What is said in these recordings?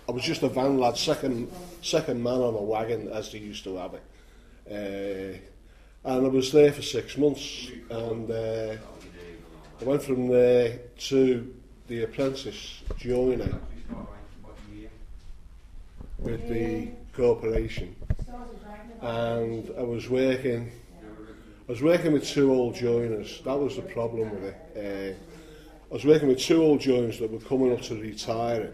I was just a van lad, second man on a wagon, as they used to have it. And I was there for 6 months, and I went from there to the apprentice joiner with the corporation, and I was working with two old joiners. That was the problem with it. I was working with two old joiners that were coming up to retiring,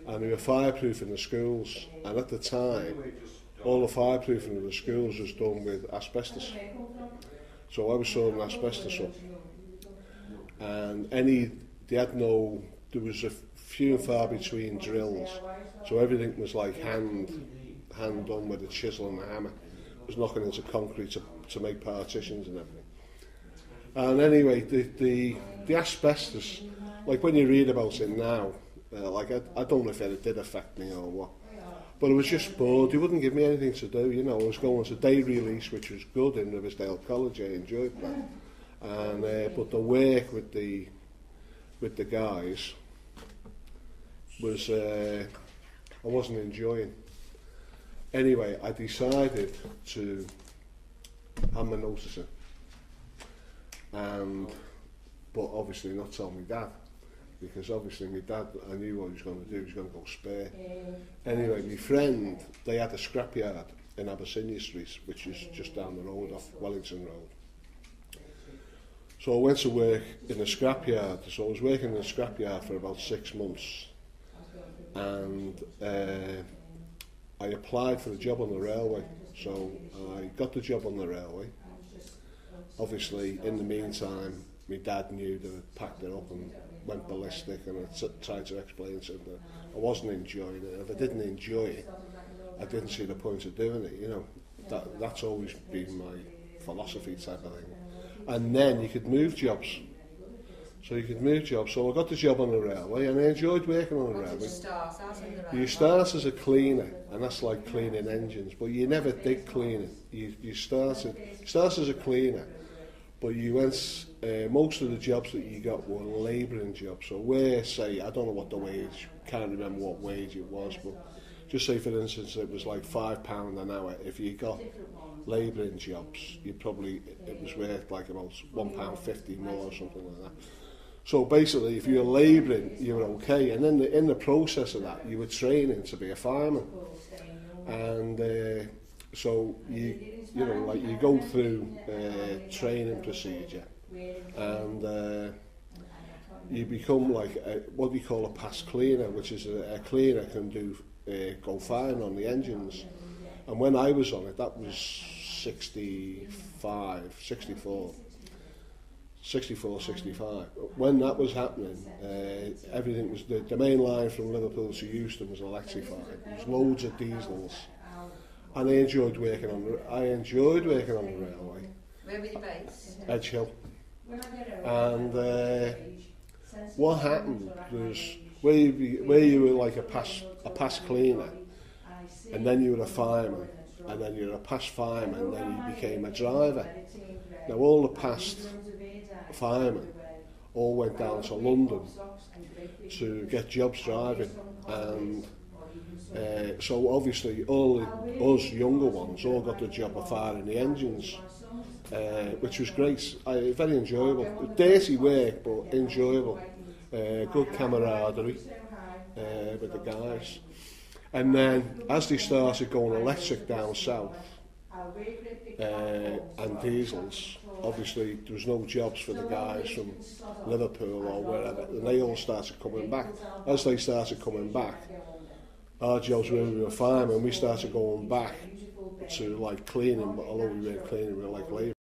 and they were fireproofing the schools, and at the time all the fireproofing of the schools was done with asbestos. So I was sorting asbestos up, and there was a few and far between drills, so everything was like hand done with a chisel and a hammer. It was knocking into concrete to make partitions and everything. And anyway, the asbestos, like when you read about it now, I don't know if it did affect me or what, but I was just bored. They wouldn't give me anything to do, you know. I was going to day release, which was good in Riversdale College. I enjoyed that, and but the work with the guys was I wasn't enjoying. Anyway, I decided to have my notice in, but obviously not tell my dad, because obviously my dad, I knew what he was going to do. He was going to go spare. Anyway, my friend, they had a scrapyard in Abyssinia Street, which is just down the road off Wellington Road. So I went to work in a scrapyard. So I was working in a scrapyard for about 6 months, and I applied for a job on the railway. So I got the job on the railway. Obviously, in the meantime, my dad knew that I'd packed it up and went ballistic, and I tried to explain to him that I wasn't enjoying it. If I didn't enjoy it, I didn't see the point of doing it, you know. That's always been my philosophy type of thing. And then you could move jobs. So I got the job on the railway, and I enjoyed working on the railway. You start as a cleaner, and that's like cleaning engines, but you never did cleaning. You started as a cleaner, but you went, most of the jobs that you got were labouring jobs. So where, say, I don't know what the wage, can't remember what wage it was, but just say for instance it was like £5 an hour. If you got labouring jobs, it was worth like about £1.50 more or something like that. So basically, if you were labouring, you were okay, and then in the process of that, you were training to be a fireman, and so you go through training procedure, and you become like what we call a past cleaner, which is a cleaner can go firing on the engines. And when I was on it, that was 64, 65. When that was happening, everything was the main line from Liverpool to Euston was electrified. There was loads of diesels, and I enjoyed working on the railway. Where were you based? Edge Hill. And what happened was where you were like a past cleaner, and then you were a fireman, and then you were a past fireman, and then you became a driver. Now all the past firemen all went down to London to get jobs driving, and so obviously us younger ones all got the job of firing the engines, which was great. Very enjoyable. Dirty work, but enjoyable. Good camaraderie with the guys. And then as they started going electric down south, and diesels, obviously there was no jobs for the guys from Liverpool or wherever, and they all started coming back. As they started coming back, our jobs where we were firemen, we started going back to like cleaning, but although we weren't cleaning, we were like labour.